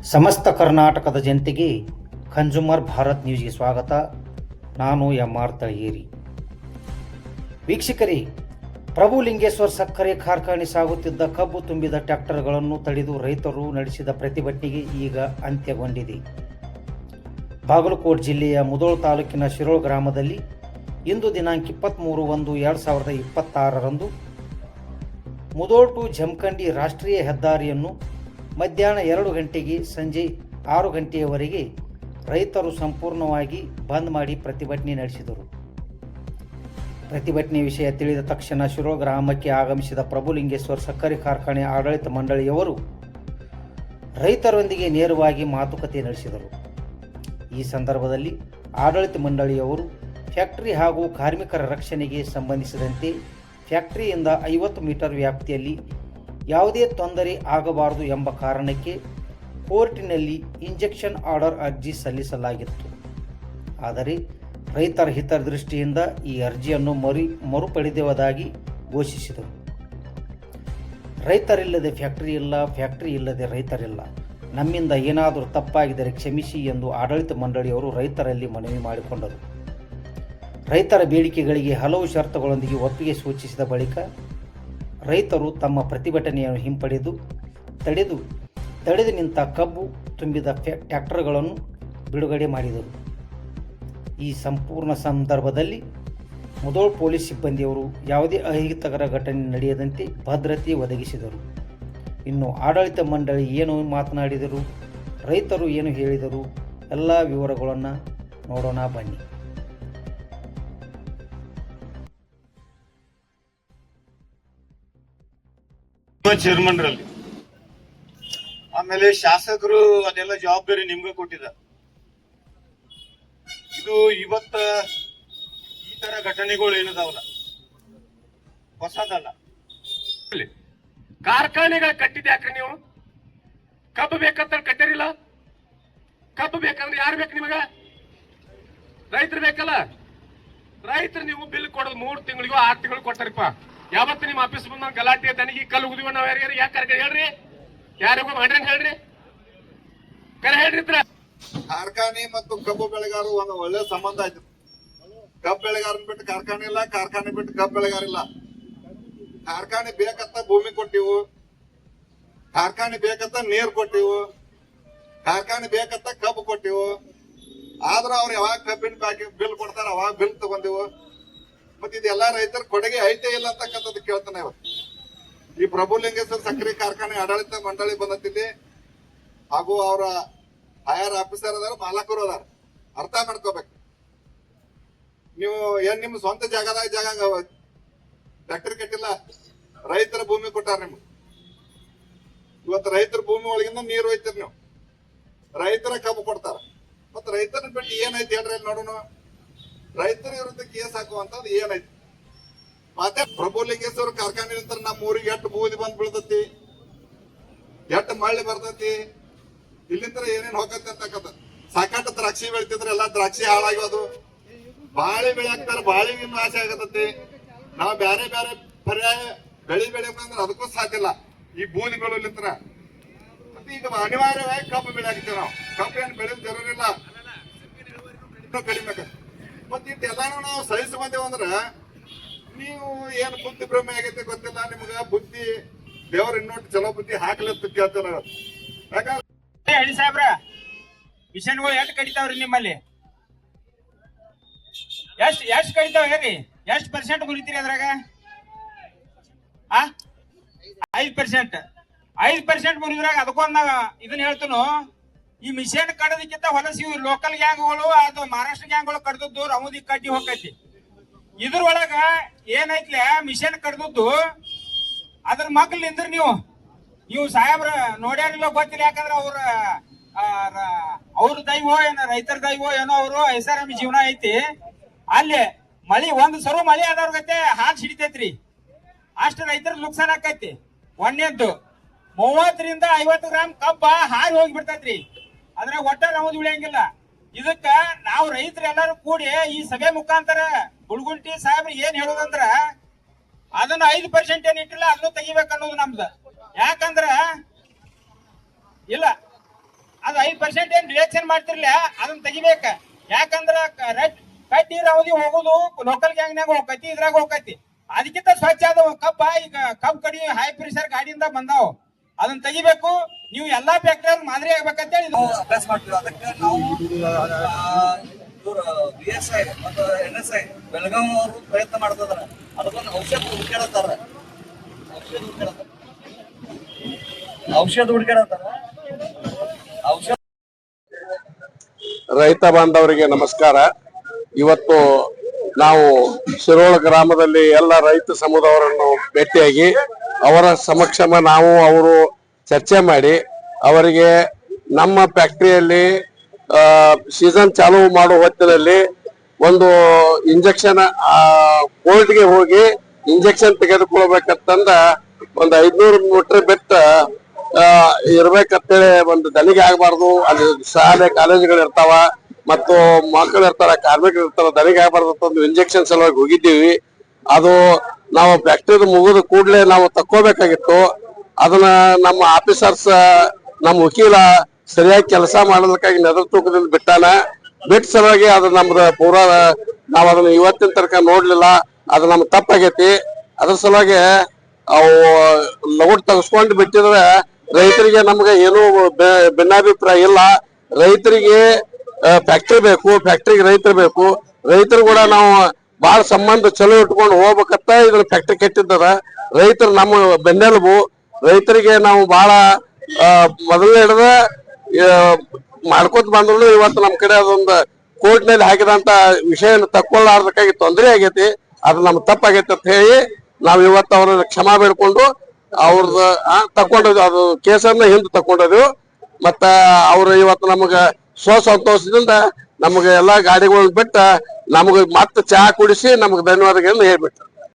ಸಮಸ್ತ ಕರ್ನಾಟಕದ ಜನತೆಗೆ ಕನ್ಸ್ಯೂಮರ್ ಭಾರತ್ ನ್ಯೂಸ್ಗೆ ಸ್ವಾಗತ. ನಾನು ಎಂ.ಆರ್. ತಳಗೇರಿ. ವೀಕ್ಷಕರೇ, ಪ್ರಭುಲಿಂಗೇಶ್ವರ ಸಕ್ಕರೆ ಕಾರ್ಖಾನೆ ಸಾಗುತ್ತಿದ್ದ ಕಬ್ಬು ತುಂಬಿದ ಟ್ರ್ಯಾಕ್ಟರ್ಗಳನ್ನು ತಡೆದು ರೈತರು ನಡೆಸಿದ ಪ್ರತಿಭಟನೆಗೆ ಈಗ ಅಂತ್ಯಗೊಂಡಿದೆ. ಬಾಗಲಕೋಟೆ ಜಿಲ್ಲೆಯ ಮುಧೋಳ ತಾಲೂಕಿನ ಶಿರೋಳ ಗ್ರಾಮದಲ್ಲಿ ಇಂದು ದಿನಾಂಕ 23/1/2026ರಂದು ಮುಧೋಳ ಟು ಜಮಖಂಡಿ ರಾಷ್ಟ್ರೀಯ ಹೆದ್ದಾರಿಯನ್ನು ಮಧ್ಯಾಹ್ನ 2 ಗಂಟೆಗೆ ಸಂಜೆ 6 ಗಂಟೆಯವರೆಗೆ ರೈತರು ಸಂಪೂರ್ಣವಾಗಿ ಬಂದ್ ಮಾಡಿ ಪ್ರತಿಭಟನೆ ನಡೆಸಿದರು. ಪ್ರತಿಭಟನೆ ವಿಷಯ ತಿಳಿದ ತಕ್ಷಣ ಶಿರೋಳ ಗ್ರಾಮಕ್ಕೆ ಆಗಮಿಸಿದ ಪ್ರಭುಲಿಂಗೇಶ್ವರ ಸಕ್ಕರೆ ಕಾರ್ಖಾನೆ ಆಡಳಿತ ಮಂಡಳಿಯವರು ರೈತರೊಂದಿಗೆ ನೇರವಾಗಿ ಮಾತುಕತೆ ನಡೆಸಿದರು. ಈ ಸಂದರ್ಭದಲ್ಲಿ ಆಡಳಿತ ಮಂಡಳಿಯವರು ಫ್ಯಾಕ್ಟರಿ ಹಾಗೂ ಕಾರ್ಮಿಕರ ರಕ್ಷಣೆಗೆ ಸಂಬಂಧಿಸಿದಂತೆ ಫ್ಯಾಕ್ಟರಿಯಿಂದ 50 ಮೀಟರ್ ವ್ಯಾಪ್ತಿಯಲ್ಲಿ ಯಾವುದೇ ತೊಂದರೆ ಆಗಬಾರದು ಎಂಬ ಕಾರಣಕ್ಕೆ ಕೋರ್ಟಿನಲ್ಲಿ ಇಂಜೆಕ್ಷನ್ ಆರ್ಡರ್ ಅರ್ಜಿ ಸಲ್ಲಿಸಲಾಗಿತ್ತು. ಆದರೆ ರೈತರ ಹಿತದೃಷ್ಟಿಯಿಂದ ಈ ಅರ್ಜಿಯನ್ನು ಮರುಪಡೆಯುವುದಾಗಿ ಘೋಷಿಸಿದರು. ರೈತರಿಲ್ಲದೆ ಫ್ಯಾಕ್ಟರಿ ಇಲ್ಲ, ಫ್ಯಾಕ್ಟರಿ ಇಲ್ಲದೆ ರೈತರಿಲ್ಲ. ನಮ್ಮಿಂದ ಏನಾದರೂ ತಪ್ಪಾಗಿದ್ದರೆ ಕ್ಷಮಿಸಿ ಎಂದು ಆಡಳಿತ ಮಂಡಳಿಯವರು ರೈತರಲ್ಲಿ ಮನವಿ ಮಾಡಿಕೊಂಡರು. ರೈತರ ಬೇಡಿಕೆಗಳಿಗೆ ಹಲವು ಷರತ್ತುಗಳೊಂದಿಗೆ ಒಪ್ಪಿಗೆ ಸೂಚಿಸಿದ ಬಳಿಕ ರೈತರು ತಮ್ಮ ಪ್ರತಿಭಟನೆಯನ್ನು ಹಿಂಪಡೆದು ತಡೆದು ನಿಂತ ಕಬ್ಬು ತುಂಬಿದ ಟ್ರ್ಯಾಕ್ಟರ್ಗಳನ್ನು ಬಿಡುಗಡೆ ಮಾಡಿದರು. ಈ ಸಂಪೂರ್ಣ ಸಂದರ್ಭದಲ್ಲಿ ಮುಧೋಳ ಪೊಲೀಸ್ ಸಿಬ್ಬಂದಿಯವರು ಯಾವುದೇ ಅಹಿತಕರ ಘಟನೆ ನಡೆಯದಂತೆ ಭದ್ರತೆ ಒದಗಿಸಿದರು. ಇನ್ನು ಆಡಳಿತ ಮಂಡಳಿ ಏನು ಮಾತನಾಡಿದರು, ರೈತರು ಏನು ಹೇಳಿದರು, ಎಲ್ಲ ವಿವರಗಳನ್ನು ನೋಡೋಣ ಬನ್ನಿ. ಚೇರ್ಮನ್ರಲ್ಲಿ ಆಮೇಲೆ ಶಾಸಕರು ಅದೆಲ್ಲ ಜವಾಬ್ದಾರಿ ನಿಮ್ಗೆ ಕೊಟ್ಟಿದ್ದಾರೆ. ಇದು ಇವತ್ತ ಈ ತರ ಘಟನೆಗಳು ಏನದಾವಲ್ಲ ಹೊಸದಲ್ಲ. ಕಾರ್ಖಾನೆಗಳ ಕಟ್ಟಿದ್ದೆ ಯಾಕ್ರಿ ನೀವು? ಕಬ್ಬು ಬೇಕಂತ ಕಟ್ಟಿರಿಲ್ಲ. ಕಬ್ಬು ಬೇಕಂದ್ರೆ ಯಾರು ಬೇಕು ನಿಮಗ? ರೈತರು ಬೇಕಲ್ಲ. ರೈತರು ನೀವು ಬಿಲ್ ಕೊಡೋದು 3 ತಿಂಗಳಿಗೂ 6 ತಿಂಗಳು ಕೊಡ್ತಾರಪ್ಪ. ಯಾವತ್ತು ನಿಮ್ಮ ಆಫೀಸ್ ಬಂದ ಗಲಾಟೆ ತನಗಿ ಕಲ್ಲು ಉದಿವ ನಾವ್ ಯಾರ್ಯಾರು ಯಾಕೆ ಹೇಳ್ರಿ? ಯಾರಿಗೂ ಮಾಡ್ರಿ ಅಂತ ಹೇಳ್ರಿ, ಕರೆ ಹೇಳ್ರಿ. ಕಾರ್ಖಾನೆ ಮತ್ತು ಕಬ್ಬು ಬೆಳೆಗಾರರು ಒಂದು ಒಳ್ಳೆ ಸಂಬಂಧ ಆಯ್ತು. ಕಬ್ಬು ಬೆಳೆಗಾರನ್ ಬಿಟ್ಟು ಕಾರ್ಖಾನೆ ಇಲ್ಲ, ಕಾರ್ಖಾನೆ ಬಿಟ್ಟು ಕಬ್ಬು ಬೆಳೆಗಾರ ಇಲ್ಲ. ಕಾರ್ಖಾನೆ ಬೇಕಂತ ಭೂಮಿ ಕೊಟ್ಟಿವು, ಕಾರ್ಖಾನೆ ಬೇಕಂತ ನೀರು ಕೊಟ್ಟಿವು, ಕಾರ್ಖಾನೆ ಬೇಕಂತ ಕಬ್ಬು ಕೊಟ್ಟಿವು. ಆದ್ರ ಅವ್ರು ಯಾವಾಗ ಕಬ್ಬಿನ ಬಿಲ್ ಕೊಡ್ತಾರ ಅವಾಗ ಬಿಲ್ ತಗೊಂಡಿವು. ಮತ್ತೆ ಇದೆಲ್ಲಾ ರೈತರ ಕೊಡುಗೆ ಐತೆ ಇಲ್ಲ ಅಂತಕ್ಕಂಥದ್ದು ಕೇಳ್ತಾನೆ. ಇವತ್ತು ಈ ಪ್ರಭುಲಿಂಗೇಶ್ವರ ಸಕ್ಕರೆ ಕಾರ್ಖಾನೆ ಆಡಳಿತ ಮಂಡಳಿ ಬಂದಿಲ್ಲಿ ಹಾಗೂ ಅವರ ಹೈಯರ್ ಆಫೀಸರ್ ಅದಾರ, ಮಾಲಕರು ಅದಾರ. ಅರ್ಥ ಮಾಡ್ಕೋಬೇಕು. ನೀವು ಏನ್ ನಿಮ್ ಸ್ವಂತ ಜಾಗ ಫ್ಯಾಕ್ಟರಿ ಕಟ್ಟಿಲ್ಲ, ರೈತರ ಭೂಮಿ ಕೊಟ್ಟಾರ ನಿಮ್ಗೆ. ಇವತ್ತು ರೈತರ ಭೂಮಿ ಒಳಗಿಂದ ನೀರು ಹೋಯ್ತಿರಿ ನೀವು, ರೈತರ ಕಬ್ಬು ಕೊಡ್ತಾರ. ಮತ್ತ ರೈತರನ್ನ ಬಿಟ್ಟು ಏನೈತಿ ಹೇಳ್ರಿ ನೋಡೋಣ. ರೈತರ ವಿರುದ್ಧ ಕೇಸ್ ಹಾಕುವಂತದ್ದು ಏನೈತಿ? ಮತ್ತೆ ಪ್ರಭುಲಿಂಗೇಶ್ವರ ಕಾರ್ಖಾನೆ ನಂತರ ನಮ್ಮ ಊರಿಗೆ ಎಷ್ಟು ಬೂದಿ ಬಂದ್ ಬೀಳ್ತತಿ, ಎಷ್ಟು ಮಳ್ಳಿ ಬರ್ತತಿ, ಇಲ್ಲಿಂದ ಏನೇನ್ ಹೋಗತ್ತೆ ಅಂತಕ್ಕಂಥ. ಸಾಕಷ್ಟು ದ್ರಾಕ್ಷಿ ಬೆಳಿತಿದ್ರೆ ಎಲ್ಲಾ ದ್ರಾಕ್ಷಿ ಹಾಳಾಗೋದು. ಬಾಳೆ ಬೆಳೆಯಾಕ್ತಾರ, ಬಾಳಿಗೆ ಆಸೆ ಆಗತತಿ. ನಾವು ಬೇರೆ ಬೇರೆ ಪರ್ಯಾಯ ಬೆಳಿಬೇಕಂದ್ರೆ ಅದಕ್ಕೂ ಸಾಧ್ಯ ಇಲ್ಲ ಈ ಬೂದಿ ಬೀಳಲಿಂತ್ರ. ಮತ್ತೆ ಈಗ ಅನಿವಾರ್ಯವಾಗಿ ಕಬ್ಬು ಬೆಳೆಯಾಕ್ತೀವಿ ನಾವು. ಕಬ್ಬು ಏನು ಬೆಳೆದ ಜರೂರಿಲ್ಲ, ಇನ್ನೂ ಕಡಿಮೆ. ಮತ್ತೆ ಇಟ್ಟೆಲ್ಲಾನು ನಾವು ಸಹಿಸಿ ಬಂದೇವಂದ್ರ ನೀವು ಏನು ಬುದ್ಧಿ ಭ್ರಮೆ ಆಗೈತೆ ಗೊತ್ತಿಲ್ಲ. ನಿಮ್ಗ ಬುದ್ಧಿ ದೇವ್ರ ಇನ್ನೊಟ್ಟು ಚಲೋ ಬುದ್ಧಿ ಹಾಕ್ಲತ್ತ ಕೇಳ್ತಾರ. ಯಾಕಂದ್ರೆ ಹೇಳಿ ಸಾಹೇಬ್ರ, ಮಿಷನ್ಗಳು ಎಷ್ಟು ಕಡಿತಾವ್ರಿ ನಿಮ್ಮಲ್ಲಿ? ಎಷ್ಟ್ ಕಡಿತಾವ ಹೇಳಿ? ಎಷ್ಟು ಪರ್ಸೆಂಟ್ ಮುರಿತೀರಿ ಅದ್ರಾಗ? 5% ಮುರಿದ್ರಾಗ ಅದಕ್ಕೊಂದ ಇದನ್ನ ಹೇಳ್ತನು. ಈ ಮಿಷನ್ ಕಡದಕ್ಕಿಂತ ಹೊಲಸಿ ಲೋಕಲ್ ಗ್ಯಾಂಗ್ಗಳು ಅದು ಮಹಾರಾಷ್ಟ್ರ ಗ್ಯಾಂಗ್ಗಳು ಕಡ್ದದ್ದು ರಮೂದಿ ಕಡ್ಡಿ ಹೋಗೈತಿ. ಇದ್ರೊಳಗ ಏನೈತ್ಲೆ ಮಿಷನ್ ಕಡ್ದದ್ದು ಅದ್ರ ಮಗ್ಲ್ ನಿಂದ್ರ ನೀವು ಸಾಹೇಬ್ರ ನೋಡ್ಯಾರಿಲ್ಲ ಗೊತ್ತಿಲ್ಲ. ಯಾಕಂದ್ರ ಅವ್ರ ದೈವೋ ಏನೋ ರೈತರ ದೈವೋ ಏನೋ ಅವರು ಹೆಸರಾಮಿ ಜೀವನ ಐತಿ. ಅಲ್ಲಿ ಮಳಿ ಒಂದ್ ಸರು ಮಳಿ ಆದವ್ರಗತ್ತೆ ಹಾಲ್ ಸಿಡಿತೈತ್ರಿ. ಅಷ್ಟು ರೈತರ ನುಕ್ಸಾನ್ ಆಕೈತಿ. ಒಂದೇದ್ದು 30 ರಿಂದ 50 ಗ್ರಾಮ್ ಕಬ್ಬ ಹಾರಿ ಹೋಗಿ ಬಿಡ್ತೈತ್ರಿ. ಅದ್ರಾಗ ಒಟ್ಟ ನಮ್ಮದು ಉಳಿಯಂಗಿಲ್ಲ. ಇದಕ್ಕ ನಾವು ರೈತರು ಎಲ್ಲಾರು ಕೂಡಿ ಈ ಸಭೆ ಮುಖಾಂತರ ಗುಳ್ಗುಂಟಿ ಸಾಹೇಬ್ರ ಏನ್ ಹೇಳೋದಂದ್ರ ಅದನ್ನ 5% ಏನ್ ಇಟ್ಟಿಲ್ಲ ಅದನ್ನು ತೆಗಿಬೇಕು ಅನ್ನೋದು ನಮ್ದು. ಯಾಕಂದ್ರ ಇಲ್ಲ ಅದು 5% ಏನ್ ರಿಡಕ್ಷನ್ ಮಾಡ್ತಿರ್ಲಿಲ್ಲ ಅದನ್ನ ತೆಗಿಬೇಕ. ಯಾಕಂದ್ರ ಕಟ್ಟಿ ಅವಧಿ ಹೋಗುದು ಲೋಕಲ್ ಗ್ಯಾಂಗ್ನಾಗ ಹೋಗತಿ, ಇದ್ರಾಗ ಹೋಗತಿ. ಅದಕ್ಕಿಂತ ಸ್ವಚ್ಛ ಅದು ಕಬ್ಬ. ಈಗ ಕಬ್ಬ್ ಕಡಿ ಹೈ ಪ್ರೆಷರ್ ಗಾಡಿಯಿಂದ ಬಂದಾವ್, ಅದನ್ನ ತೆಗಿಬೇಕು. ನೀವು ಎಲ್ಲಾ ಫ್ಯಾಕ್ಟರಿ ಮಾದರಿ ಆಗ್ಬೇಕಂತ ಹೇಳಿ ಅಭ್ಯಾಸ ಮಾಡ್ತೀವಿ. ಅದಕ್ಕೆ ನಾವು BSI ಮತ್ತು NSI ಬೆಳಗಾವಿ ಅವರು ಪ್ರಯತ್ನ ಮಾಡ್ತಿದಾರ. ಅದಕ್ಕೊಂದು ಔಷಧ ಹುಡುಕಾಡತ್ತಾರ. ರೈತ ಬಾಂಧವರಿಗೆ ನಮಸ್ಕಾರ. ಇವತ್ತು ನಾವು ಶಿರೋಳ ಗ್ರಾಮದಲ್ಲಿ ಎಲ್ಲ ರೈತ ಸಮುದಾಯವನ್ನು ಭೇಟಿಯಾಗಿ ಅವರ ಸಮಕ್ಷಮ ನಾವು ಅವರು ಚರ್ಚೆ ಮಾಡಿ ಅವರಿಗೆ ನಮ್ಮ ಫ್ಯಾಕ್ಟರಿಯಲ್ಲಿ ಸೀಸನ್ ಚಾಲೂ ಮಾಡುವ ಹೊತ್ತಿನಲ್ಲಿ ಒಂದು ಇಂಜೆಕ್ಷನ್ ಕೋರ್ಟ್ಗೆ ಹೋಗಿ ಇಂಜೆಕ್ಷನ್ ತೆಗೆದುಕೊಳ್ಬೇಕಂತಂದ ಒಂದು 500 ಮೀಟರ್ ಬೆಟ್ಟ ಇರ್ಬೇಕಂತೇಳಿ ಒಂದು ದನಿಗೆ ಆಗಬಾರ್ದು. ಅಲ್ಲಿ ಶಾಲೆ ಕಾಲೇಜುಗಳು ಇರ್ತಾವ ಮತ್ತು ಮಕ್ಕಳು ಇರ್ತಾರ, ಕಾರ್ಮಿಕರು ಇರ್ತಾರ, ದನಿಗೆ ಆಗಬಾರ್ದು ಅಂತ ಒಂದು ಇಂಜೆಕ್ಷನ್ ಸಲುವಾಗಿ ಹೋಗಿದ್ದೀವಿ. ಅದು ನಾವು ಫ್ಯಾಕ್ಟರಿ ಮುಗಿದ ಕೂಡಲೇ ನಾವು ತಕ್ಕೋಬೇಕಾಗಿತ್ತು. ಅದನ್ನ ನಮ್ಮ ಆಫೀಸರ್ಸ್, ನಮ್ಮ ವಕೀಲ ಸರಿಯಾಗಿ ಕೆಲಸ ಮಾಡೋದಕ್ಕಾಗಿ ನೆದರ್ ತೂಕದಿಂದ ಬಿಟ್ಟ ಸಲುವಾಗಿ ಅದು ನಮ್ದು ಪೂರಾ ನಾವ್ ಅದನ್ನ ಇವತ್ತಿನ ತನಕ ನೋಡ್ಲಿಲ್ಲ. ಅದು ನಮ್ ತಪ್ಪಾಗೈತಿ. ಅದ್ರ ಸಲುವಾಗಿ ಅವು ಲೋಡ್ ತೆಗೆಸ್ಕೊಂಡು ಬಿಟ್ಟಿದ್ರೆ ರೈತರಿಗೆ ನಮ್ಗೆ ಏನು ಭಿನ್ನಾಭಿಪ್ರಾಯ ಇಲ್ಲ. ರೈತರಿಗೆ ಫ್ಯಾಕ್ಟ್ರಿ ಬೇಕು, ಫ್ಯಾಕ್ಟ್ರಿಗೆ ರೈತರು ಬೇಕು. ರೈತರು ಕೂಡ ನಾವು ಬಹಳ ಸಂಬಂಧ ಚಲೋ ಇಟ್ಕೊಂಡು ಹೋಗ್ಬೇಕಂತ ಇದನ್ನ ಫ್ಯಾಕ್ಟ್ರಿ ಕೆಟ್ಟಿದ್ದದ. ರೈತರು ನಮ್ಮ ಬೆನ್ನೆಲುಬು. ರೈತರಿಗೆ ನಾವು ಬಹಳ ಮೊದಲನೇ ಹಿಡಿದ ಮಾಡ್ಕೊತ ಬಂದ್ರು. ಇವತ್ತು ನಮ್ ಕಡೆ ಅದೊಂದು ಕೋರ್ಟ್ ನಲ್ಲಿ ಹಾಕಿದಂತ ವಿಷಯನ ತಕ್ಕೊಳ್ಳಾರ್ದಕ್ಕಾಗಿ ತೊಂದರೆ ಆಗೈತಿ. ಅದು ನಮ್ ತಪ್ಪಾಗೈತಿ ಅಂತ ಹೇಳಿ ನಾವ್ ಇವತ್ತು ಅವ್ರನ್ನ ಕ್ಷಮಾ ಬೇಡ್ಕೊಂಡು ಅವ್ರದ್ದು ತಕೊಂಡದ್ದು, ಅದು ಕೇಸನ್ನ ಹಿಂದೆ ತಕೊಂಡದ್ದು. ಮತ್ತ ಅವ್ರು ಇವತ್ತು ನಮಗ ಸಂತೋಷದಿಂದ ನಮ್ಗೆ ಎಲ್ಲಾ ಗಾಡಿಗಳನ್ನ ಬಿಟ್ಟ ನಮಗ ಮತ್ತೆ ಚಹಾ ಕುಡಿಸಿ ನಮ್ಗೆ ಧನ್ಯವಾದಗಳನ್ನು ಹೇಳ್ಬಿಟ್ರು.